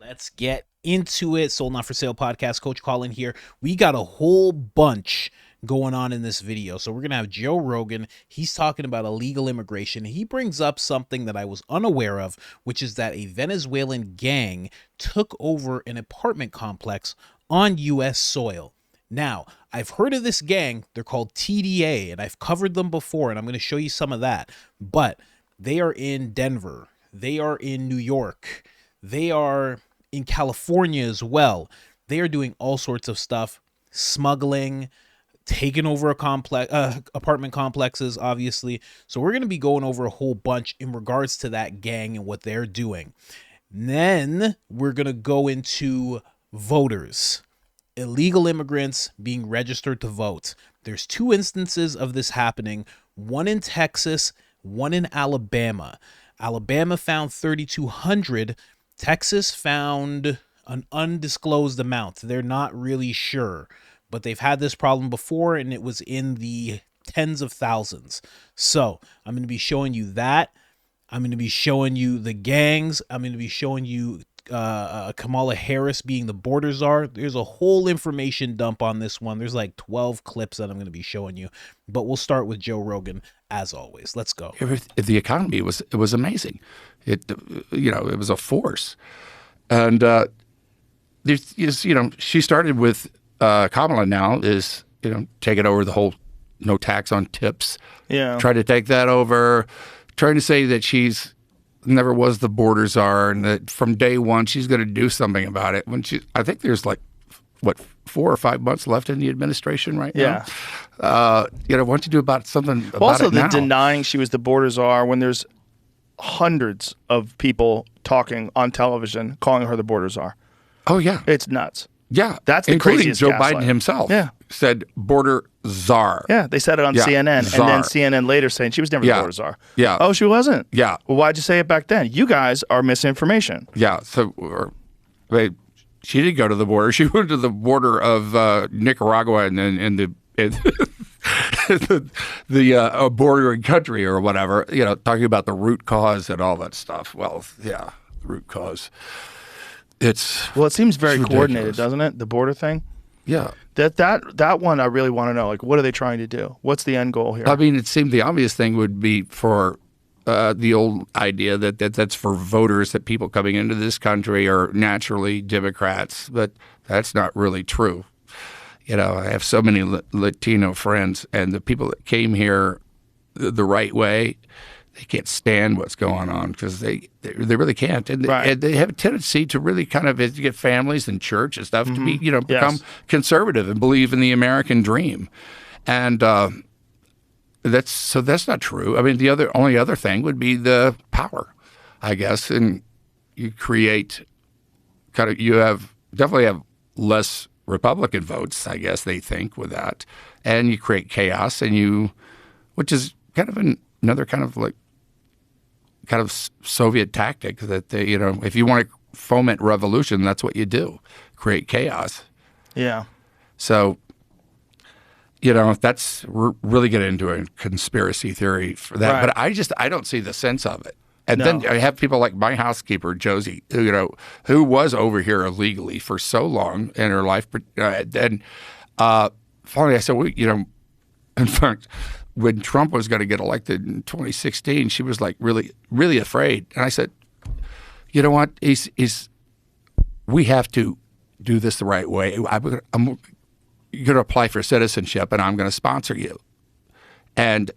Let's get into it. Sold Not For Sale podcast. Coach Colin here. We got a whole bunch going on in this video. So we're going to have Joe Rogan. He's talking about illegal immigration. He brings up something that I was unaware of, which is that a Venezuelan gang took over an apartment complex on U.S. soil. Now, I've heard of this gang. They're called TDA, and I've covered them before, and I'm going to show you some of that. But they are in Denver. They are in New York. They are in California as well. They are doing all sorts of stuff, smuggling, taking over apartment complexes, obviously. So we're going to be going over a whole bunch in regards to that gang and what they're doing. And then we're going to go into voters, illegal immigrants being registered to vote. There's two instances of this happening, one in Texas, one in Alabama. Alabama found 3,200. Texas found an undisclosed amount. They're not really sure, but they've had this problem before, and it was in the tens of thousands. So I'm going to be showing you that. I'm going to be showing you the gangs. I'm going to be showing you Kamala Harris being the border czar. There's a whole information dump on this one. There's like 12 clips that I'm going to be showing you, but we'll start with Joe Rogan as always. Let's go. The economy was amazing. It was a force, and she started with Kamala. Now is taking over the whole no tax on tips. Yeah, trying to take that over, trying to say that she's never was the border czar, and that from day one she's going to do something about it. I think there's like 4 or 5 months left in the administration right now. Why don't you do something about also, it now? Also, denying she was the border czar when there's hundreds of people talking on television calling her the border czar. Oh yeah, it's nuts. Yeah, that's the including craziest Joe gaslight. Biden himself. Yeah, said border czar. Yeah, they said it on CNN, czar. and then CNN later saying she was never the border czar. Yeah. Oh, she wasn't. Yeah. Well, why'd you say it back then? You guys are misinformation. Yeah. So, she did go to the border. She went to the border of Nicaragua and the bordering country or whatever. Talking about the root cause and all that stuff. Well, yeah, the root cause. It seems very coordinated, doesn't it? The border thing. Yeah. That one I really want to know. Like, what are they trying to do? What's the end goal here? I mean, it seemed the obvious thing would be for the old idea that's for voters, that people coming into this country are naturally Democrats, but that's not really true. I have so many Latino friends, and the people that came here the right way, they can't stand what's going on because they really can't, and they have a tendency to really kind of get families and church and stuff to be become conservative and believe in the American dream, and that's not true. I mean, the only other thing would be the power, I guess, and you create definitely have less Republican votes, I guess they think, with that, and you create chaos, which is kind of another kind of Soviet tactic that they, if you want to foment revolution, that's what you do, create chaos. Yeah. So, that's really get into a conspiracy theory for that. Right. But I don't see the sense of it. And then I have people like my housekeeper, Josie, who was over here illegally for so long in her life. And finally I said, in fact, when Trump was going to get elected in 2016, she was like really, really afraid. And I said, you know what? We have to do this the right way. I'm going to apply for citizenship, and I'm going to sponsor you. And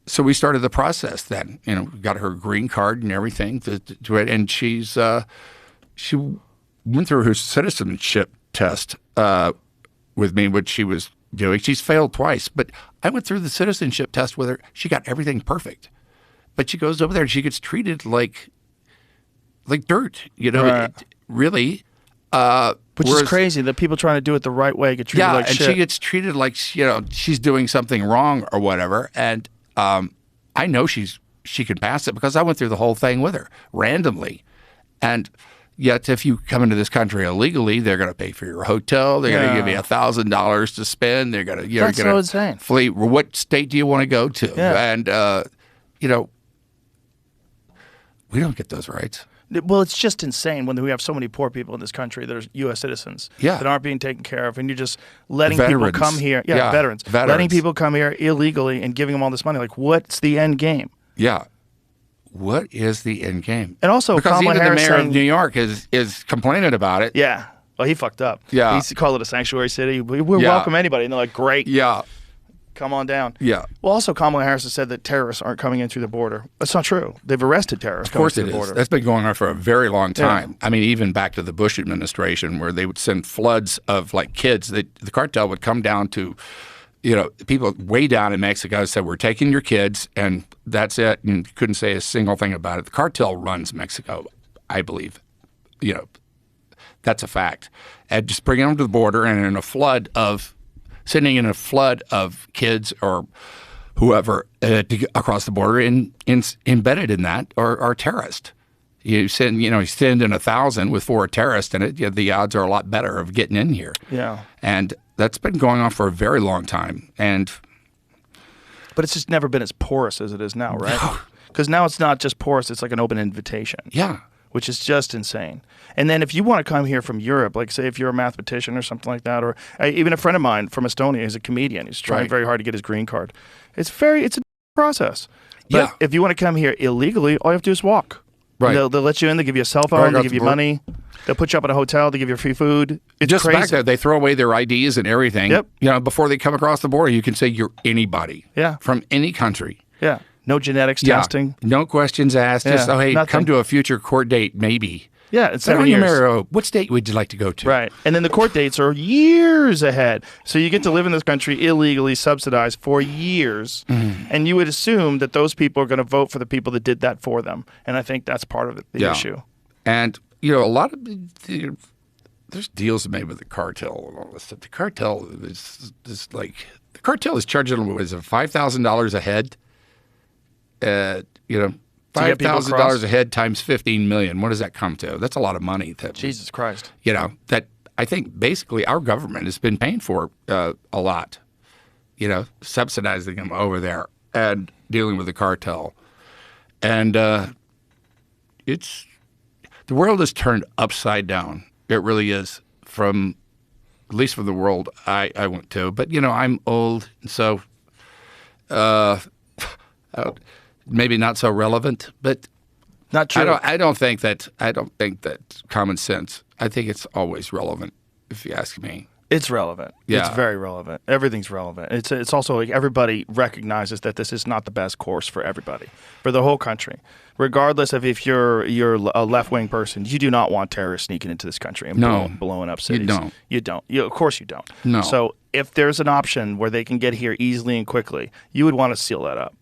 so we started the process then. Got her green card and everything to it. And she went through her citizenship test with me, which she was doing. She's failed twice, but I went through the citizenship test with her. She got everything perfect, but she goes over there and she gets treated like dirt. Right. Really. Which is crazy that people trying to do it the right way get treated like shit. Yeah, and she gets treated like she's doing something wrong or whatever. And I know she can pass it because I went through the whole thing with her randomly, and. Yet, if you come into this country illegally, they're going to pay for your hotel. They're going to give you $1,000 to spend. They're going to, That's so insane. Flee. What state do you want to go to? Yeah. And We don't get those rights. Well, it's just insane when we have so many poor people in this country that are U.S. citizens that aren't being taken care of, and you're just letting people come here. Yeah, veterans. Letting people come here illegally and giving them all this money. Like, what's the end game? Yeah. What is the end game? And also, because Kamala even Harris the mayor saying, of New York is complaining about it. Yeah. Well, he fucked up. Yeah. He used to call it a sanctuary city. We welcome anybody. And they're like, great. Yeah. Come on down. Yeah. Well, also, Kamala Harris has said that terrorists aren't coming in through the border. That's not true. They've arrested terrorists. Of course coming it through the is. border. That's been going on for a very long time. Yeah. I mean, even back to the Bush administration, where they would send floods of like kids. The cartel would come down to, people way down in Mexico said, "We're taking your kids," and that's it. And you couldn't say a single thing about it. The cartel runs Mexico, I believe. That's a fact. And just bringing them to the border, and in a flood of sending in a flood of kids or whoever to get across the border, embedded in that are terrorists. You send in 1,000 with 4 terrorists in it. The odds are a lot better of getting in here. Yeah, and that's been going on for a very long time. But it's just never been as porous as it is now, right? Because now it's not just porous; it's like an open invitation. Yeah. Which is just insane. And then if you want to come here from Europe, like say if you're a mathematician or something like that, or even a friend of mine from Estonia, he's a comedian. He's trying very hard to get his green card. It's a process. But if you want to come here illegally, all you have to do is walk. Right. They'll let you in. They give you a cell phone. They give you money. They'll put you up at a hotel. They give you free food. It's just crazy. Back there, they throw away their IDs and everything. Yep. Before they come across the border, you can say you're anybody. Yeah. From any country. Yeah. No genetics testing. No questions asked. Just, hey, nothing. come to a future court date, maybe. Yeah, it's 7 years. What state would you like to go to? Right. And then the court dates are years ahead. So you get to live in this country illegally subsidized for years. Mm-hmm. And you would assume that those people are going to vote for the people that did that for them. And I think that's part of the issue. And, a lot of there's deals made with the cartel and all this stuff. The cartel is charging them, what is it, $5,000 a head? $5,000 a head times 15 million. What does that come to? That's a lot of money. Jesus Christ. That I think basically our government has been paying for a lot. Subsidizing them over there and dealing with the cartel. And the world has turned upside down. It really is, at least from the world I went to. But I'm old, so maybe not so relevant, but not true. I don't think that common sense. I think it's always relevant, if you ask me. It's relevant. Yeah. It's very relevant. Everything's relevant. It's also like everybody recognizes that this is not the best course for everybody, for the whole country. Regardless of if you're a left-wing person, you do not want terrorists sneaking into this country and blowing up cities. You don't. Of course you don't. No. So if there's an option where they can get here easily and quickly, you would want to seal that up.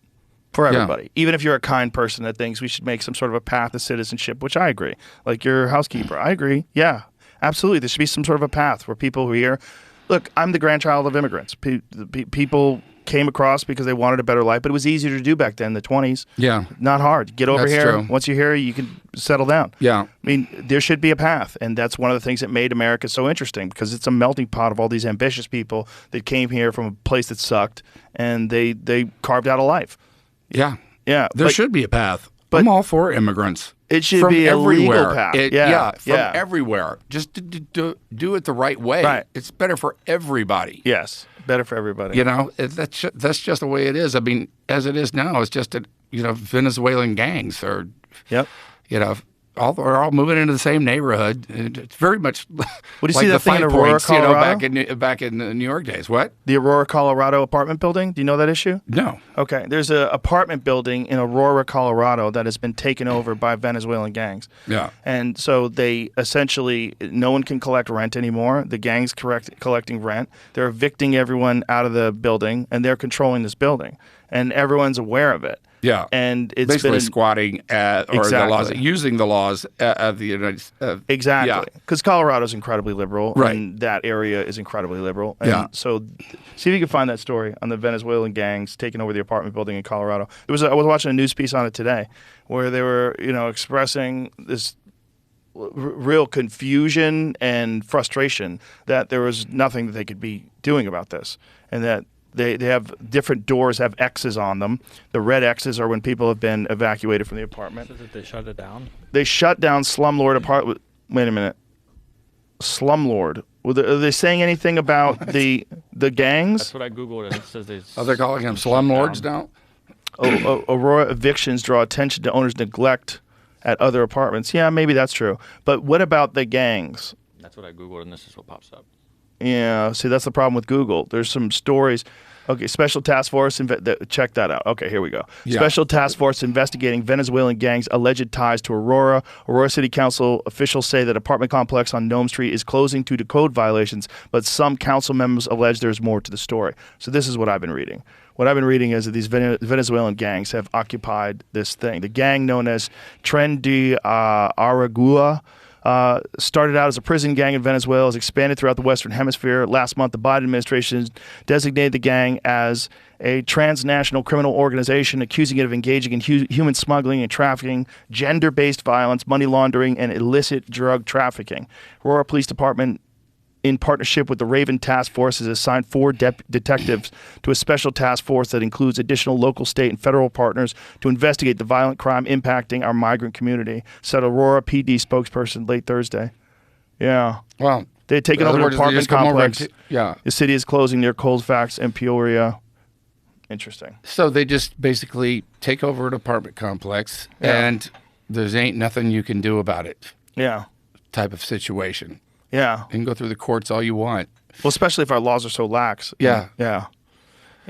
For everybody. Yeah. Even if you're a kind person that thinks we should make some sort of a path to citizenship, which I agree. Like your housekeeper, I agree. Yeah, absolutely. There should be some sort of a path where people who are here. Look, I'm the grandchild of immigrants. People came across because they wanted a better life, but it was easier to do back then, the 20s. Yeah. Not hard. Get over here. True. Once you're here, you can settle down. Yeah. I mean, there should be a path, and that's one of the things that made America so interesting, because it's a melting pot of all these ambitious people that came here from a place that sucked, and they carved out a life. Yeah. Yeah, there should be a path. I'm all for immigrants. It should be a legal path. From everywhere. Just to do it the right way. Right. It's better for everybody. Yes, better for everybody. That's just the way it is. I mean, as it is now, it's just that Venezuelan gangs are. Yep. Are all moving into the same neighborhood. It's very much What do you like see the that thing in Five Aurora, Points, Colorado? back in the New York days. What? The Aurora, Colorado apartment building? Do you know that issue? No. Okay. There's an apartment building in Aurora, Colorado that has been taken over by Venezuelan gangs. Yeah. And so they essentially, no one can collect rent anymore. The gang's collecting rent. They're evicting everyone out of the building, and they're controlling this building. And everyone's aware of it. Yeah, and it's basically squatting the laws, using the laws of the United States. Exactly, because Colorado's incredibly liberal, right? And that area is incredibly liberal. And so, see if you can find that story on the Venezuelan gangs taking over the apartment building in Colorado. I was watching a news piece on it today, where they were expressing this real confusion and frustration that there was nothing that they could be doing about this, and that They have different doors have X's on them. The red X's are when people have been evacuated from the apartment. So did they shut it down? They shut down slumlord apartment. Wait a minute. Slumlord. Are they saying anything about the gangs? That's what I googled, and it says they. Oh, they're calling them slumlords now? Aurora evictions draw attention to owners' neglect at other apartments. Yeah, maybe that's true. But what about the gangs? That's what I googled, and this is what pops up. Yeah, see, that's the problem with Google. There's some stories. Okay, Special Task Force, check that out. Okay, here we go. Yeah. Special Task Force investigating Venezuelan gangs' alleged ties to Aurora. Aurora City Council officials say that apartment complex on Nome Street is closing due to code violations, but some council members allege there's more to the story. So this is what I've been reading. What I've been reading is that these Venezuelan gangs have occupied this thing. The gang known as Tren de Aragua started out as a prison gang in Venezuela, has expanded throughout the Western Hemisphere. Last month, the Biden administration designated the gang as a transnational criminal organization, accusing it of engaging in human smuggling and trafficking, gender-based violence, money laundering, and illicit drug trafficking. Aurora Police Department, in partnership with the Raven Task Force, has assigned 4 detectives to a special task force that includes additional local, state, and federal partners to investigate the violent crime impacting our migrant community, said Aurora PD spokesperson late Thursday. Yeah. Well, they had taken over an apartment complex. Yeah. The city is closing near Colfax and Peoria. Interesting. So they just basically take over an apartment complex, and there's ain't nothing you can do about it. Yeah. Type of situation. Yeah. You can go through the courts all you want. Well, especially if our laws are so lax. Yeah. Yeah.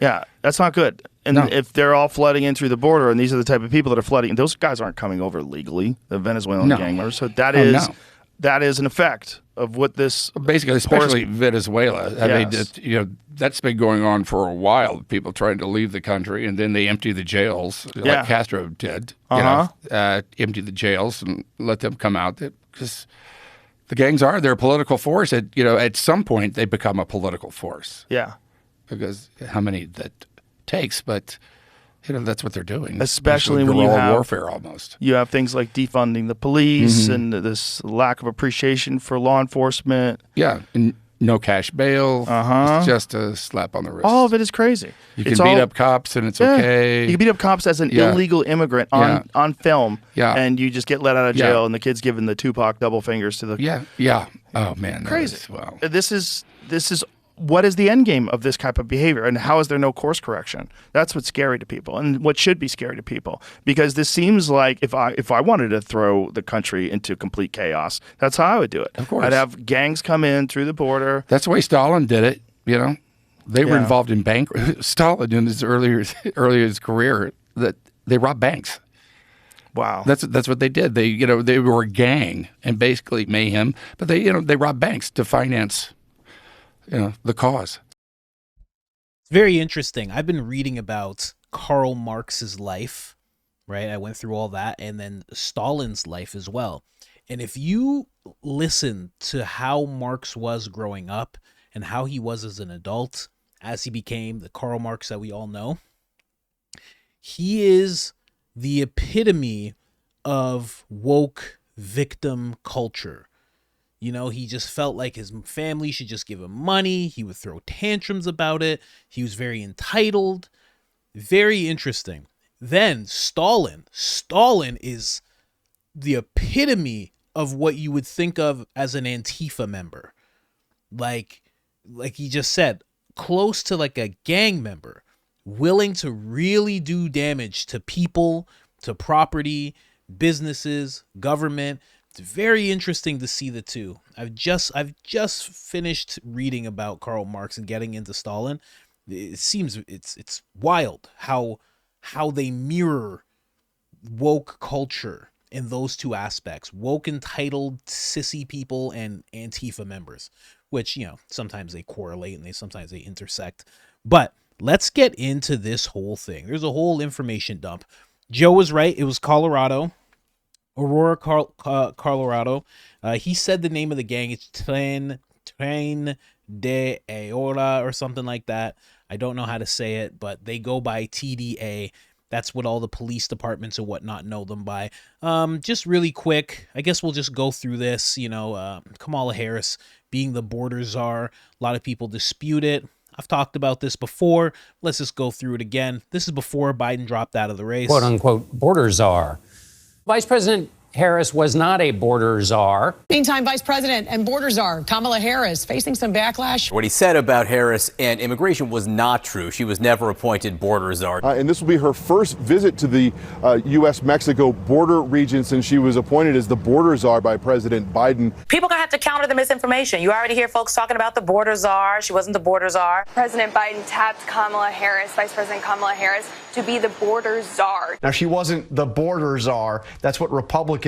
Yeah. That's not good. And No. if they're all flooding in through the border, and these are the type of people that are flooding, those guys aren't coming over legally, the Venezuelan gang members. So that is an effect of what this basically, especially Venezuela. I mean, that's been going on for a while. People trying to leave the country, and then they empty the jails, like Castro did. Empty the jails and let them come out. Because the gangs they're a political force. At some point they become a political force. Yeah. Because how many that takes, but that's what they're doing. Especially when you have warfare almost. You have things like defunding the police and this lack of appreciation for law enforcement. Yeah. And no cash bail. It's just a slap on the wrist. All of it is crazy. You can beat up cops and it's okay. You can beat up cops as an illegal immigrant on film, and you just get let out of jail, and the kid's giving the Tupac double fingers to the... Yeah. Oh, man. Crazy. Wow. This is what is the end game of this type of behavior, and how is there no course correction? That's what's scary to people, and what should be scary to people, because this seems like if I wanted to throw the country into complete chaos, that's how I would do it. Of course. I'd have gangs come in through the border. That's the way Stalin did it, They were involved in Stalin in his earlier his career, that they robbed banks. Wow. That's what they did. They were a gang and basically mayhem, but they robbed banks to finance the cause. It's very interesting. I've been reading about Karl Marx's life, right? I went through all that, and then Stalin's life as well. And if you listen to how Marx was growing up and how he was as an adult, as he became the Karl Marx that we all know, he is the epitome of woke victim culture. He just felt like his family should just give him money. He would throw tantrums about it. He was very entitled. Very interesting. Then Stalin. Stalin is the epitome of what you would think of as an Antifa member. Like he just said, close to like a gang member, willing to really do damage to people, to property, businesses, government. It's very interesting to see the two. I've just finished reading about Karl Marx and getting into Stalin. It seems it's wild how they mirror woke culture in those two aspects. Woke, entitled, sissy people and Antifa members, which, sometimes they correlate and sometimes they intersect. But let's get into this whole thing. There's a whole information dump. Joe was right. It was Colorado. Aurora, Colorado. He said the name of the gang. It's Tren de Aurora or something like that. I don't know how to say it, but they go by TDA. That's what all the police departments and whatnot know them by. Just really quick, I guess we'll just go through this. Kamala Harris being the border czar. A lot of people dispute it. I've talked about this before. Let's just go through it again. This is before Biden dropped out of the race. Quote unquote border czar. Vice President Harris was not a border czar. Meantime, Vice President and border czar Kamala Harris facing some backlash. What he said about Harris and immigration was not true. She was never appointed border czar. And this will be her first visit to the U.S.-Mexico border region since she was appointed as the border czar by President Biden. People are going to have to counter the misinformation. You already hear folks talking about the border czar. She wasn't the border czar. President Biden tapped Kamala Harris, Vice President Kamala Harris, to be the border czar. Now, she wasn't the border czar. That's what Republicans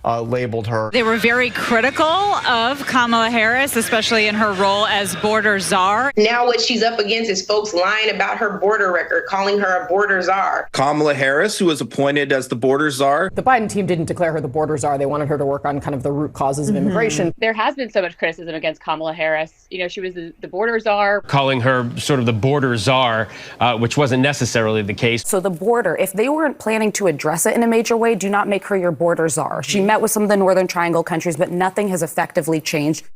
labeled her. They were very critical of Kamala Harris, especially in her role as border czar. Now what she's up against is folks lying about her border record, calling her a border czar. Kamala Harris, who was appointed as the border czar. The Biden team didn't declare her the border czar. They wanted her to work on kind of the root causes of immigration. There has been so much criticism against Kamala Harris. You know, she was the border czar. Calling her sort of the border czar, which wasn't necessarily the case. So the border, if they weren't planning to address it in a major way, do not make her your border czar. She met with some of the Northern Triangle countries, but nothing has effectively changed.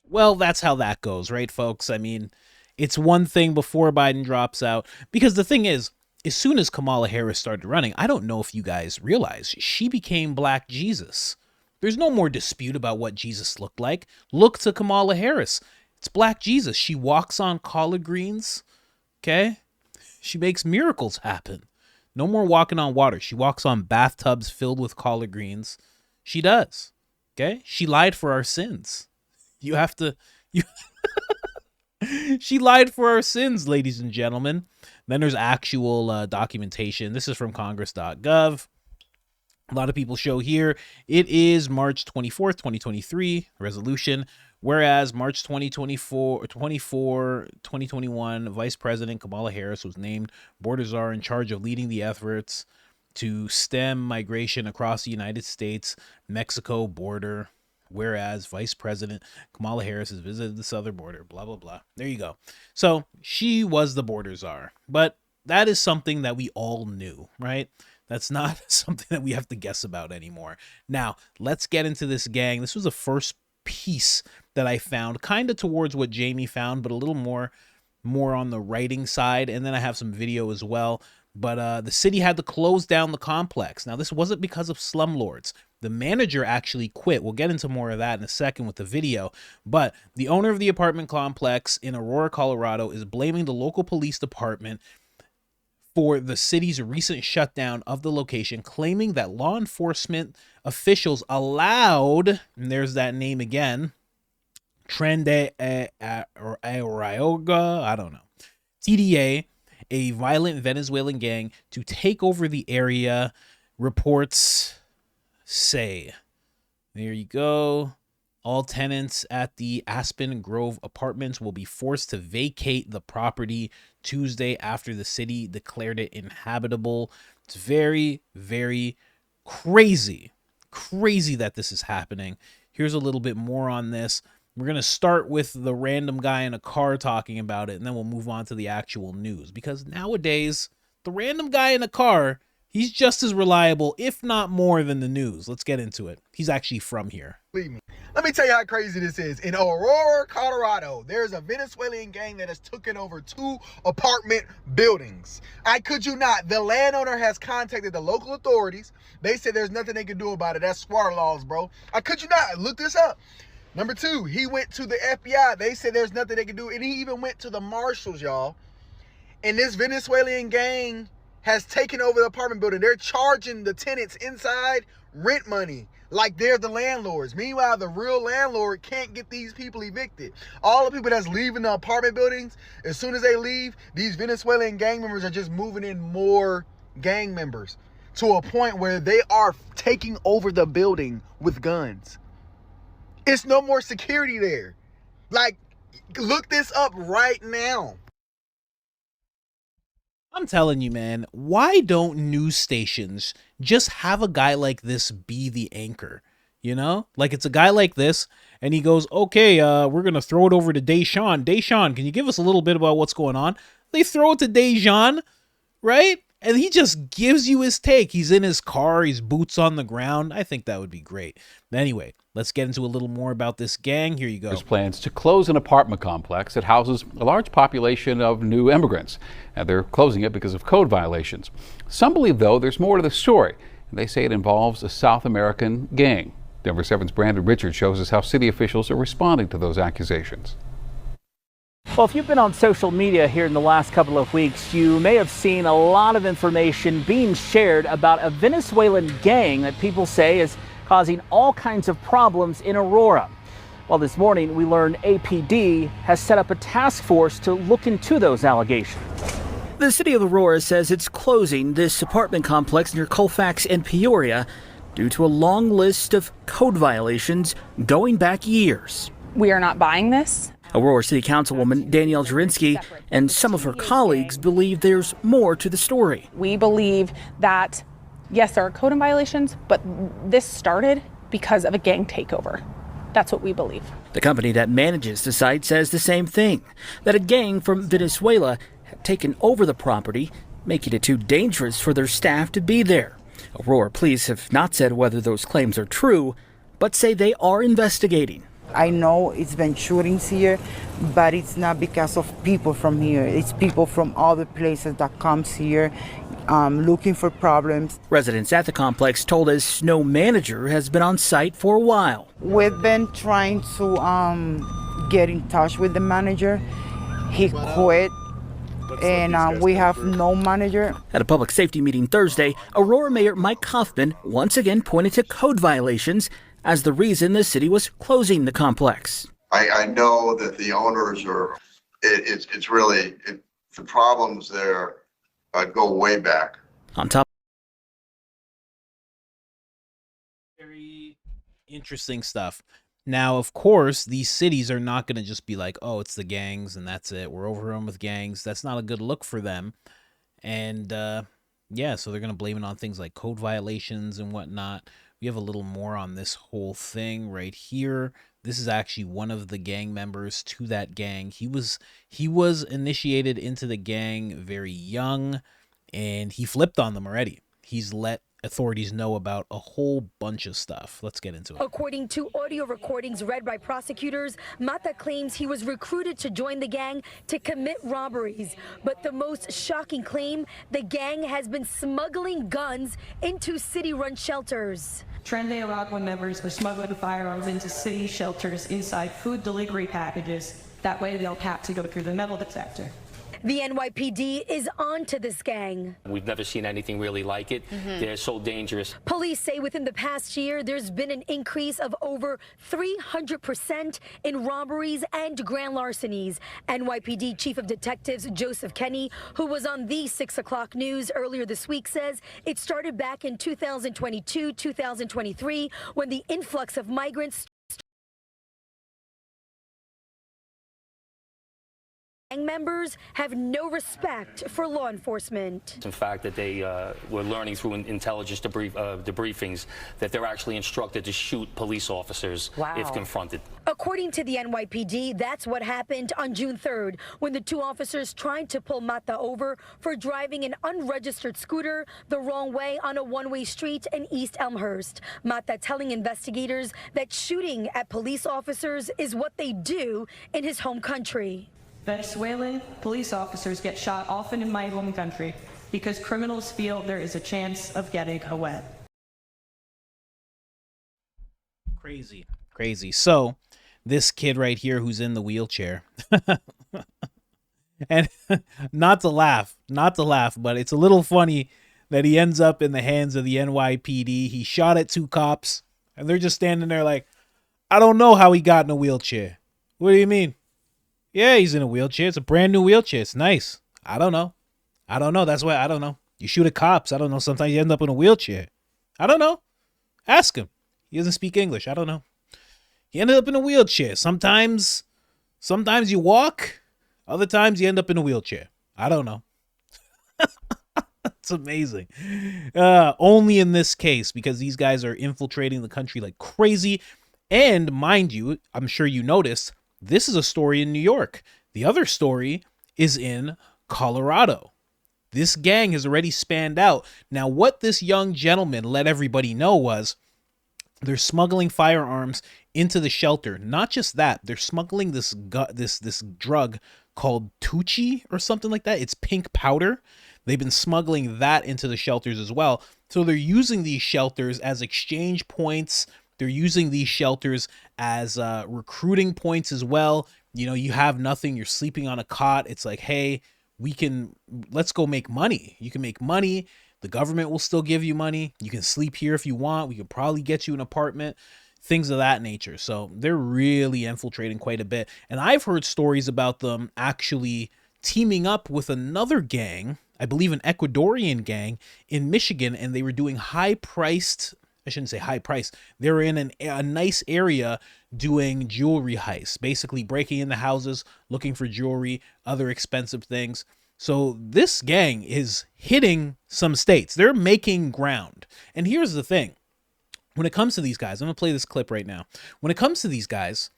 Well, that's how that goes, right, folks? I mean, it's one thing before Biden drops out. Because the thing is, as soon as Kamala Harris started running, I don't know if you guys realize, she became Black Jesus. There's no more dispute about what Jesus looked like. Look to Kamala Harris. It's Black Jesus. She walks on collard greens, okay? She makes miracles happen. No more walking on water. She walks on bathtubs filled with collard greens. She does. Okay? She lied for our sins. You have to... She lied for our sins, ladies and gentlemen. Then there's actual documentation. This is from congress.gov. A lot of people show here. It is March 24th, 2023. Resolution. Whereas March 2021, Vice President Kamala Harris was named border czar in charge of leading the efforts to stem migration across the United States-Mexico border. Whereas Vice President Kamala Harris has visited the southern border, blah, blah, blah. There you go. So she was the border czar. But that is something that we all knew, right? That's not something that we have to guess about anymore. Now, let's get into this gang. This was the first piece that I found, kind of towards what Jamie found, but a little more on the writing side. And then I have some video as well. But the city had to close down the complex. Now, this wasn't because of slumlords. The manager actually quit. We'll get into more of that in a second with the video. But the owner of the apartment complex in Aurora, Colorado, is blaming the local police department for the city's recent shutdown of the location, claiming that law enforcement officials allowed, and there's that name again, Trende Arioga, I don't know, TDA, a violent Venezuelan gang, to take over the area, reports say. There you go. All tenants at the Aspen Grove apartments will be forced to vacate the property Tuesday after the city declared it inhabitable. It's very, very crazy. Crazy that this is happening. Here's a little bit more on this. We're going to start with the random guy in a car talking about it, and then we'll move on to the actual news. Because nowadays, the random guy in a car, he's just as reliable, if not more, than the news. Let's get into it. He's actually from here. Believe me. Let me tell you how crazy this is. In Aurora, Colorado, there's a Venezuelan gang that has taken over 2 apartment buildings. I kid you not. The landowner has contacted the local authorities. They said there's nothing they can do about it. That's squatter laws, bro. I kid you not. Look this up. Number 2, he went to the FBI. They said there's nothing they can do. And he even went to the marshals, y'all. And this Venezuelan gang has taken over the apartment building. They're charging the tenants inside rent money like they're the landlords. Meanwhile, the real landlord can't get these people evicted. All the people that's leaving the apartment buildings, as soon as they leave, these Venezuelan gang members are just moving in more gang members to a point where they are taking over the building with guns. It's no more security there. Like, look this up right now. I'm telling you, man, why don't news stations just have a guy like this be the anchor? You know, like it's a guy like this and he goes, okay, we're going to throw it over to Deshaun. Deshaun, can you give us a little bit about what's going on? They throw it to Deshaun, right? And he just gives you his take. He's in his car, he's boots on the ground. I think that would be great. Anyway, let's get into a little more about this gang. Here you go. There's plans to close an apartment complex that houses a large population of new immigrants. And they're closing it because of code violations. Some believe, though, there's more to the story. And they say it involves a South American gang. Denver 7's Brandon Richards shows us how city officials are responding to those accusations. Well, if you've been on social media here in the last couple of weeks, you may have seen a lot of information being shared about a Venezuelan gang that people say is causing all kinds of problems in Aurora. Well, this morning we learned APD has set up a task force to look into those allegations. The city of Aurora says it's closing this apartment complex near Colfax and Peoria due to a long list of code violations going back years. We are not buying this. Aurora City Councilwoman Danielle Jurinsky and some of her colleagues believe there's more to the story. We believe that, yes, there are code violations, but this started because of a gang takeover. That's what we believe. The company that manages the site says the same thing, that a gang from Venezuela had taken over the property, making it too dangerous for their staff to be there. Aurora police have not said whether those claims are true, but say they are investigating. I know it's been shootings here, but it's not because of people from here. It's people from other places that comes here looking for problems. Residents at the complex told us no manager has been on site for a while. We've been trying to get in touch with the manager. He quit. And we have no manager. At a public safety meeting Thursday, Aurora Mayor Mike Kaufman once again pointed to code violations as the reason the city was closing the complex. I know that the owners are, it's really, the problems there go way back. On top. Very interesting stuff. Now, of course, these cities are not going to just be like, oh, it's the gangs and that's it. We're overrun with gangs. That's not a good look for them. And yeah, so they're going to blame it on things like code violations and whatnot. We have a little more on this whole thing right here. This is actually one of the gang members to that gang. He was initiated into the gang very young, and he flipped on them already. He's let authorities know about a whole bunch of stuff. Let's get into it. According to audio recordings read by prosecutors, Mata claims he was recruited to join the gang to commit robberies. But the most shocking claim, the gang has been smuggling guns into city-run shelters. Trendy Aragua members were smuggling firearms into city shelters inside food delivery packages. That way they don't have to go through the metal detector. The NYPD is on to this gang. We've never seen anything really like it. They're so dangerous. Police say within the past year, there's been an increase of over 300% in robberies and grand larcenies. NYPD Chief of Detectives Joseph Kenny, who was on the 6 o'clock news earlier this week, says it started back in 2022, 2023, when the influx of migrants gang members have no respect for law enforcement. In fact, that they were learning through intelligence debriefings that they're actually instructed to shoot police officers if confronted. According to the NYPD, that's what happened on June 3rd when the two officers tried to pull Mata over for driving an unregistered scooter the wrong way on a one-way street in East Elmhurst. Mata telling investigators that shooting at police officers is what they do in his home country. Venezuelan police officers get shot often in my home country because criminals feel there is a chance of getting away. Crazy. So, this kid right here who's in the wheelchair, and not to laugh, but it's a little funny that he ends up in the hands of the NYPD. He shot at two cops, and they're just standing there like, I don't know how he got in a wheelchair. What do you mean? Yeah, he's in a wheelchair. It's a brand new wheelchair. It's nice. I don't know. That's why I don't know. You shoot at cops. I don't know. Sometimes you end up in a wheelchair. I don't know. Ask him. He doesn't speak English. I don't know. He ended up in a wheelchair. Sometimes you walk. Other times you end up in a wheelchair. I don't know. It's amazing. Only in this case, because these guys are infiltrating the country like crazy. And mind you, I'm sure you noticed, this is a story in New York. The other story is in Colorado. This gang has already spanned out. Now, what this young gentleman let everybody know was they're smuggling firearms into the shelter. Not just that, they're smuggling this drug called Tucci or something like that. It's pink powder. They've been smuggling that into the shelters as well. So they're using these shelters as exchange points. They're using these shelters as recruiting points as well. You know, you have nothing, you're sleeping on a cot. It's like, hey, let's go make money. You can make money. The government will still give you money. You can sleep here if you want. We could probably get you an apartment, things of that nature. So they're really infiltrating quite a bit. And I've heard stories about them actually teaming up with another gang, I believe an Ecuadorian gang in Michigan, and they were doing high-priced, I shouldn't say high price, they were in a nice area doing jewelry heists, basically breaking into houses, looking for jewelry, other expensive things. So this gang is hitting some states. They're making ground. And here's the thing. When it comes to these guys, I'm going to play this clip right now. When it comes to these guys,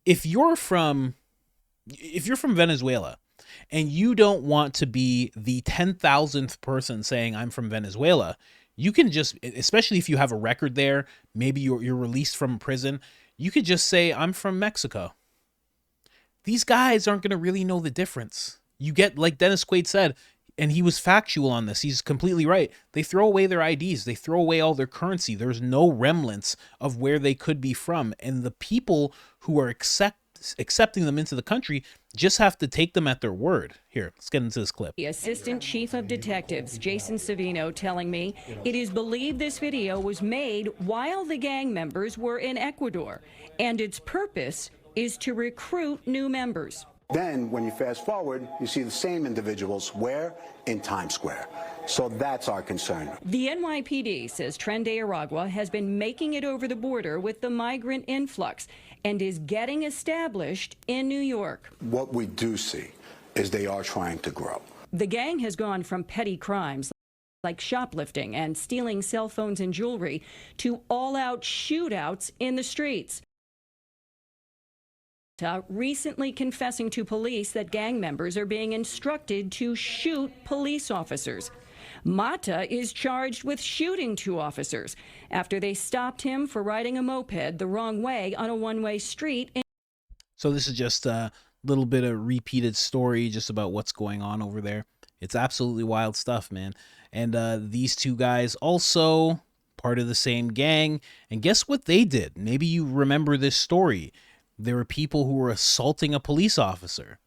if you're from Venezuela and you don't want to be the 10,000th person saying I'm from Venezuela, you can just, especially if you have a record there, maybe you're released from prison, you could just say I'm from Mexico. These guys aren't going to really know the difference. You get, like Dennis Quaid said, and he was factual on this, he's completely right. They throw away their IDs. They throw away all their currency. There's no remnants of where they could be from. And the people who are accepting them into the country just have to take them at their word. Here, let's get into this clip. The Assistant Chief of Detectives, Jason Savino, telling me it is believed this video was made while the gang members were in Ecuador, and its purpose is to recruit new members. Then, when you fast forward, you see the same individuals where? In Times Square. So that's our concern. The NYPD says Tren de Aragua has been making it over the border with the migrant influx and is getting established in New York. What we do see is they are trying to grow. The gang has gone from petty crimes like shoplifting and stealing cell phones and jewelry to all-out shootouts in the streets. Recently confessing to police that gang members are being instructed to shoot police officers. Mata is charged with shooting two officers after they stopped him for riding a moped the wrong way on a one-way street. So this is just a little bit of repeated story just about what's going on over there. It's absolutely wild stuff, man. And these two guys also part of the same gang. And guess what they did? Maybe you remember this story. There were people who were assaulting a police officer.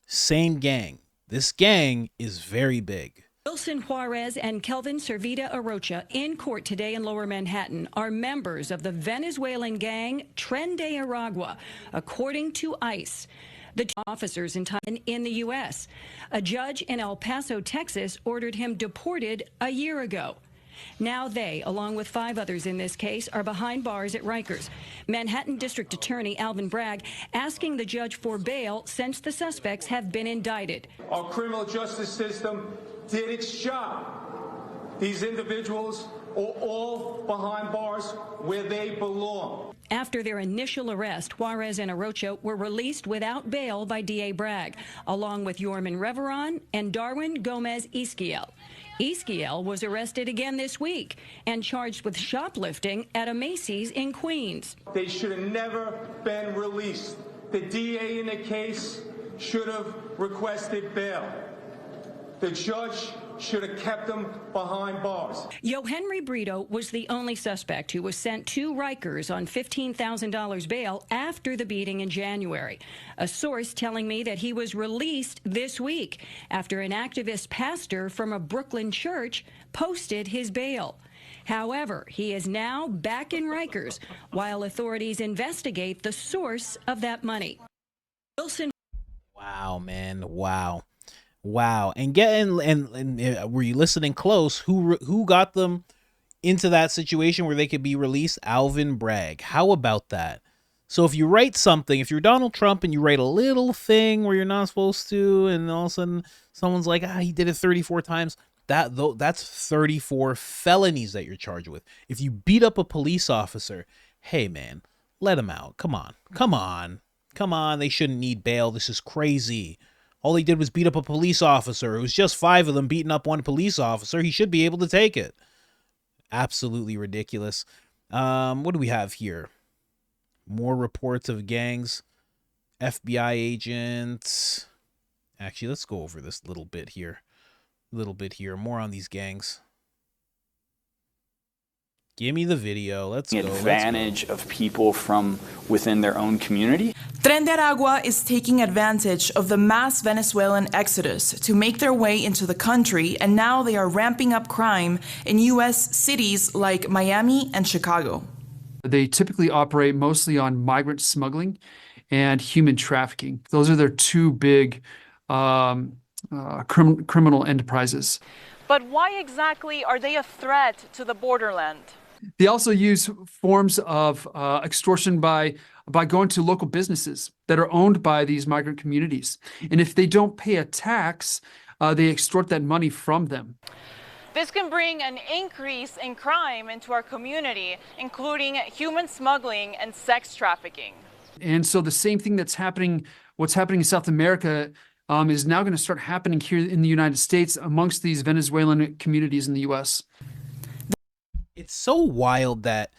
Same gang. This gang is very big. Wilson Juarez and Kelvin Servita Arocha in court today in Lower Manhattan are members of the Venezuelan gang Tren de Aragua, according to ICE. The two officers in the U.S. A judge in El Paso, Texas, ordered him deported a year ago. Now they, along with 5 others in this case, are behind bars at Rikers. Manhattan District Attorney Alvin Bragg asking the judge for bail since the suspects have been indicted. Our criminal justice system did its job. These individuals are all behind bars where they belong. After their initial arrest, Juarez and Arocha were released without bail by D.A. Bragg, along with Yorman Reveron and Darwin Gomez Isquiel. Isquiel was arrested again this week and charged with shoplifting at a Macy's in Queens. They should have never been released. The DA in the case should have requested bail. The judge should have kept them behind bars. Yohenry Brito was the only suspect who was sent to Rikers on $15,000 bail after the beating in January. A source telling me that he was released this week after an activist pastor from a Brooklyn church posted his bail. However, he is now back in Rikers while authorities investigate the source of that money. Wilson. Wow, man. Wow. Wow. And were you listening close? Who got them into that situation where they could be released? Alvin Bragg. How about that? So if you write something, if you're Donald Trump and you write a little thing where you're not supposed to, and all of a sudden someone's like, he did it 34 times, that's 34 felonies that you're charged with. If you beat up a police officer, hey man, let him out. Come on. They shouldn't need bail. This is crazy. All he did was beat up a police officer. It was just 5 of them beating up one police officer. He should be able to take it. Absolutely ridiculous. What do we have here? More reports of gangs. FBI agents. Actually, let's go over this little bit here. More on these gangs. Give me the video. Let's go. Advantage of people from within their own community. Tren de Aragua is taking advantage of the mass Venezuelan exodus to make their way into the country, and now they are ramping up crime in U.S. cities like Miami and Chicago. They typically operate mostly on migrant smuggling and human trafficking. Those are their two big criminal enterprises. But why exactly are they a threat to the borderland? They also use forms of extortion by going to local businesses that are owned by these migrant communities. And if they don't pay a tax, they extort that money from them. This can bring an increase in crime into our community, including human smuggling and sex trafficking. And so the same thing what's happening in South America is now going to start happening here in the United States amongst these Venezuelan communities in the U.S. It's so wild that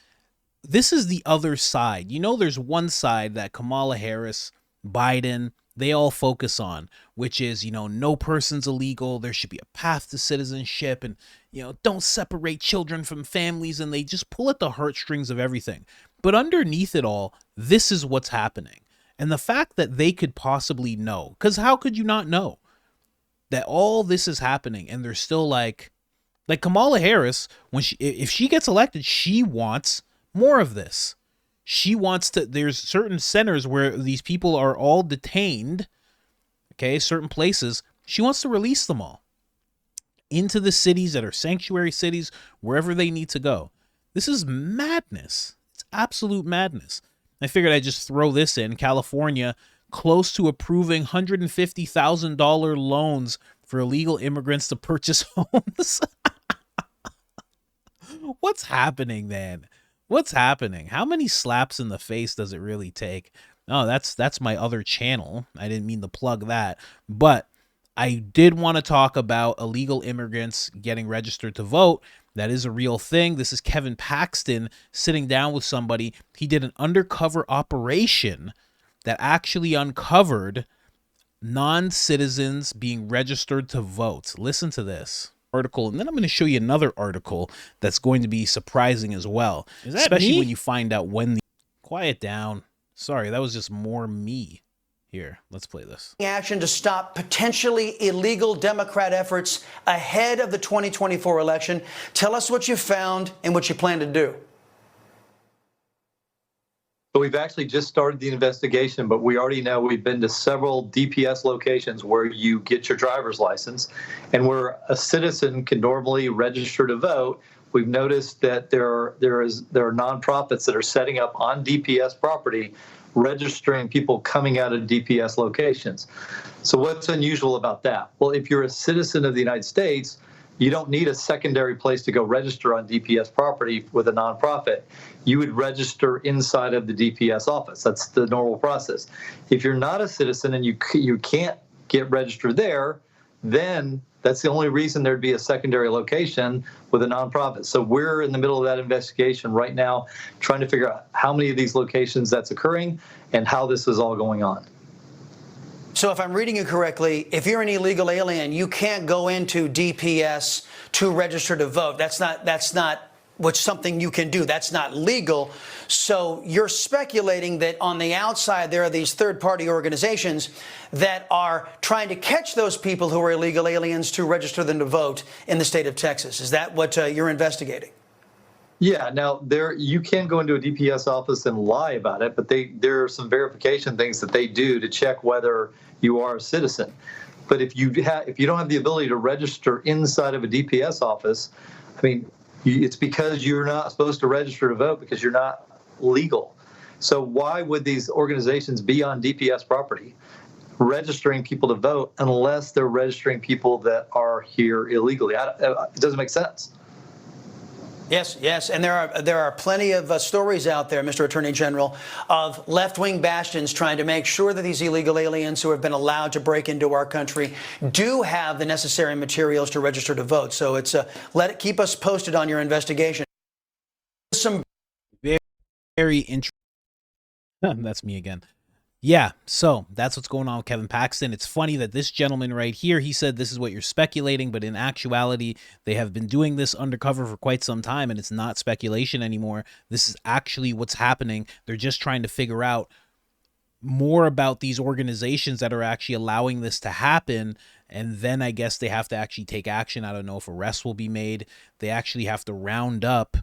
this is the other side. You know, there's one side that Kamala Harris, Biden, they all focus on, which is, no person's illegal. There should be a path to citizenship and, don't separate children from families. And they just pull at the heartstrings of everything. But underneath it all, this is what's happening. And the fact that they could possibly know, because how could you not know that all this is happening and they're still like Kamala Harris, if she gets elected, she wants more of this. She wants to, there's certain centers where these people are all detained, okay, certain places. She wants to release them all into the cities that are sanctuary cities, wherever they need to go. This is madness. It's absolute madness. I figured I'd just throw this in. California, close to approving $150,000 loans for illegal immigrants to purchase homes. What's happening, man? What's happening? How many slaps in the face does it really take? Oh, that's my other channel. I didn't mean to plug that. But I did want to talk about illegal immigrants getting registered to vote. That is a real thing. This is Kevin Paxton sitting down with somebody. He did an undercover operation that actually uncovered non-citizens being registered to vote. Listen to this article, and then I'm going to show you another article that's going to be surprising as well. Especially when you find out when the... Quiet down. Sorry, that was just more me. Here, let's play this. Action to stop potentially illegal Democrat efforts ahead of the 2024 election. Tell us what you found and what you plan to do. So we've actually just started the investigation, but we already know we've been to several DPS locations where you get your driver's license, and where a citizen can normally register to vote. We've noticed that there are nonprofits that are setting up on DPS property, registering people coming out of DPS locations. So what's unusual about that? Well, if you're a citizen of the United States, you don't need a secondary place to go register on DPS property with a nonprofit. You would register inside of the DPS office. That's the normal process. If you're not a citizen and you can't get registered there, then that's the only reason there'd be a secondary location with a nonprofit. So we're in the middle of that investigation right now, trying to figure out how many of these locations that's occurring and how this is all going on. So if I'm reading you correctly, if you're an illegal alien, you can't go into DPS to register to vote. That's not what's something you can do. That's not legal. So you're speculating that on the outside there are these third-party organizations that are trying to catch those people who are illegal aliens to register them to vote in the state of Texas. Is that what you're investigating? Yeah, now you can go into a DPS office and lie about it, but there are some verification things that they do to check whether you are a citizen. But if you don't have the ability to register inside of a DPS office, I mean, it's because you're not supposed to register to vote because you're not legal. So why would these organizations be on DPS property registering people to vote unless they're registering people that are here illegally? It doesn't make sense. Yes, yes, and there are plenty of stories out there, Mr. Attorney General, of left-wing bastions trying to make sure that these illegal aliens who have been allowed to break into our country do have the necessary materials to register to vote. So it's keep us posted on your investigation. Some very interesting. That's me again. Yeah, so that's what's going on with Kevin Paxton. It's funny that this gentleman right here, he said this is what you're speculating, but in actuality, they have been doing this undercover for quite some time, and it's not speculation anymore. This is actually what's happening. They're just trying to figure out more about these organizations that are actually allowing this to happen, and then I guess they have to actually take action. I don't know if arrests will be made. They actually have to round up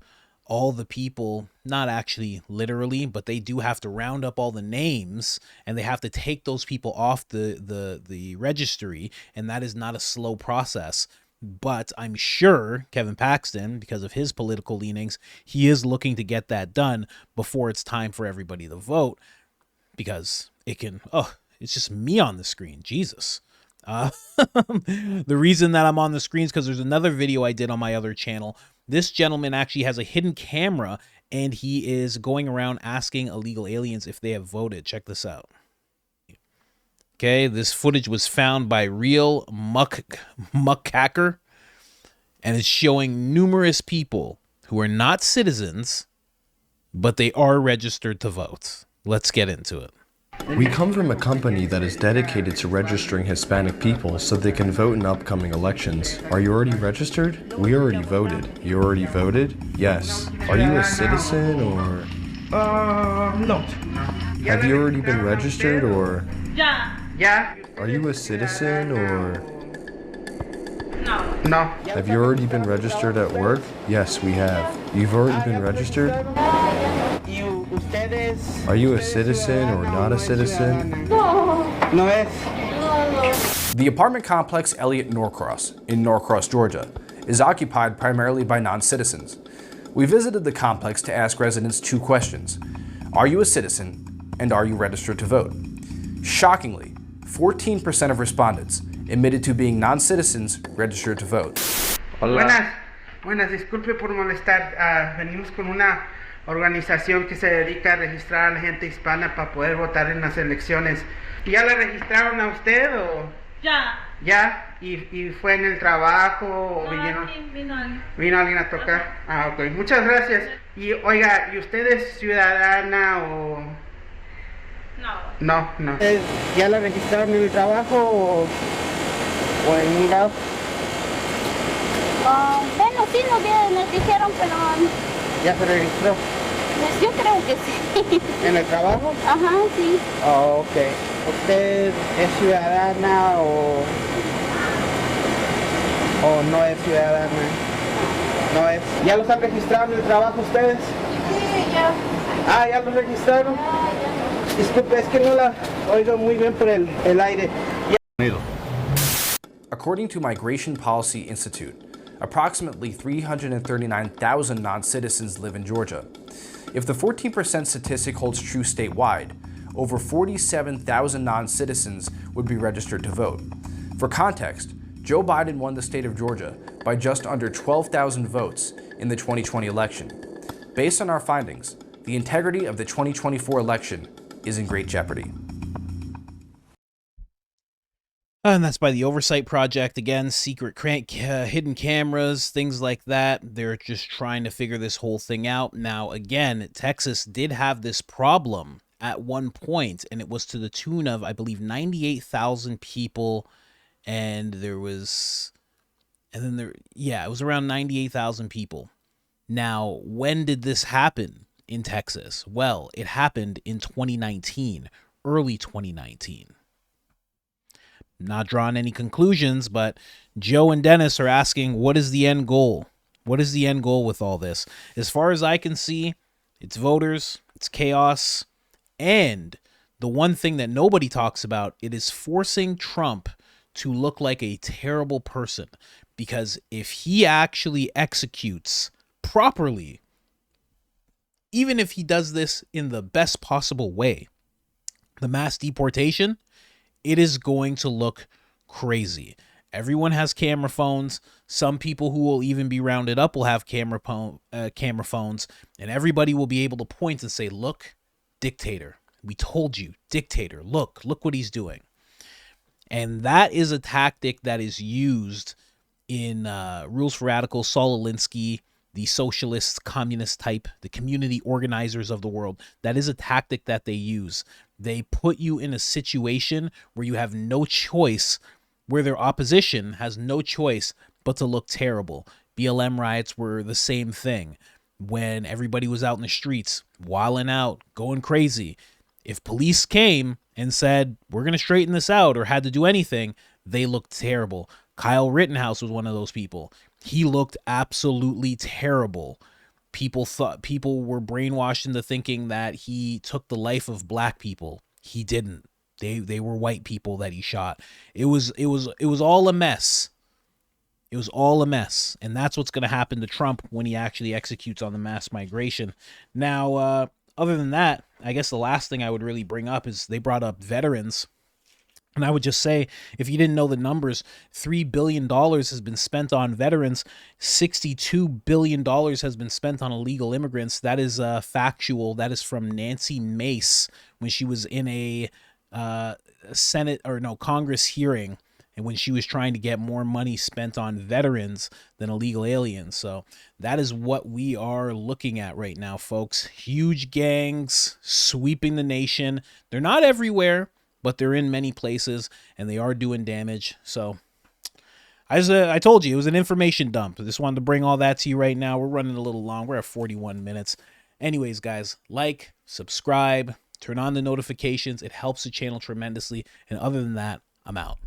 all the people, not actually literally, but they do have to round up all the names, and they have to take those people off the registry, and that is not a slow process. But I'm sure Kevin Paxton, because of his political leanings, he is looking to get that done before it's time for everybody to vote, because it can, it's just me on the screen, Jesus. The reason that I'm on the screen is because there's another video I did on my other channel. This gentleman actually has a hidden camera, and he is going around asking illegal aliens if they have voted. Check this out. Okay, this footage was found by Real Muckhacker, and it's showing numerous people who are not citizens, but they are registered to vote. Let's get into it. We come from a company that is dedicated to registering Hispanic people so they can vote in upcoming elections. Are you already registered? We already voted. You already voted? Yes. Are you a citizen or? No. Have you already been registered or? Yeah. Are you a citizen or? No. Have you already been registered at work? Yes, we have. You've already been registered? Are you a citizen or not a citizen? No es. The apartment complex Elliott Norcross in Norcross, Georgia, is occupied primarily by non-citizens. We visited the complex to ask residents 2 questions. Are you a citizen, and are you registered to vote? Shockingly, 14% of respondents admitted to being non-citizens registered to vote. Buenas, disculpe por molestar. Venimos con una organización que se dedica a registrar a la gente hispana para poder votar en las elecciones. ¿Ya la registraron a usted o? Ya. ¿Ya? ¿Y fue en el trabajo o vinieron? ¿Vino alguien a tocar? Ok, muchas gracias. Y oiga, ¿y usted es ciudadana o? No. ¿Ya la registraron en el trabajo o en un lado? Bueno, sí, nos dijeron, pero... ¿Ya se registró? Pues yo creo que sí. ¿En el trabajo? Ajá, sí. Ok. ¿Usted es ciudadana o no es ciudadana? No es. ¿Ya los han registrado en el trabajo ustedes? Sí, ya. ¿Ya los registraron? Disculpe, es que no la oigo muy bien por el aire. According to Migration Policy Institute, approximately 339,000 non-citizens live in Georgia. If the 14% statistic holds true statewide, over 47,000 non-citizens would be registered to vote. For context, Joe Biden won the state of Georgia by just under 12,000 votes in the 2020 election. Based on our findings, the integrity of the 2024 election is in great jeopardy. And that's by the Oversight Project. Again, secret hidden cameras, things like that. They're just trying to figure this whole thing out. Now, again, Texas did have this problem at one point, and it was to the tune of, I believe, 98,000 people. And it was around 98,000 people. Now, when did this happen in Texas? Well, it happened in 2019, early 2019. Not drawing any conclusions, but Joe and Dennis are asking, what is the end goal? What is the end goal with all this? As far as I can see, it's voters, it's chaos, and the one thing that nobody talks about, it is forcing Trump to look like a terrible person. Because if he actually executes properly, even if he does this in the best possible way, the mass deportation, it is going to look crazy. Everyone has camera phones. Some people who will even be rounded up will have camera phones, and everybody will be able to point and say, look, dictator. We told you, dictator. Look what he's doing. And that is a tactic that is used in Rules for Radicals, Saul Alinsky, the socialist, communist type, the community organizers of the world. That is a tactic that they use. They put you in a situation where you have no choice, where their opposition has no choice but to look terrible. BLM riots were the same thing. When everybody was out in the streets, wilding out, going crazy, if police came and said, we're going to straighten this out, or had to do anything, they looked terrible. Kyle Rittenhouse was one of those people. He looked absolutely terrible. People were brainwashed into thinking that he took the life of black people. He didn't. They were white people that he shot. It was all a mess. It was all a mess. And that's what's going to happen to Trump when he actually executes on the mass migration. Now, other than that, I guess the last thing I would really bring up is they brought up veterans. And I would just say, if you didn't know the numbers, $3 billion has been spent on veterans. $62 billion has been spent on illegal immigrants. That is factual. That is from Nancy Mace when she was in a Congress hearing, and when she was trying to get more money spent on veterans than illegal aliens. So that is what we are looking at right now, folks. Huge gangs sweeping the nation. They're not everywhere, but they're in many places, and they are doing damage. So I told you, it was an information dump. I just wanted to bring all that to you right now. We're running a little long. We're at 41 minutes. Anyways, guys, like, subscribe, turn on the notifications. It helps the channel tremendously. And other than that, I'm out.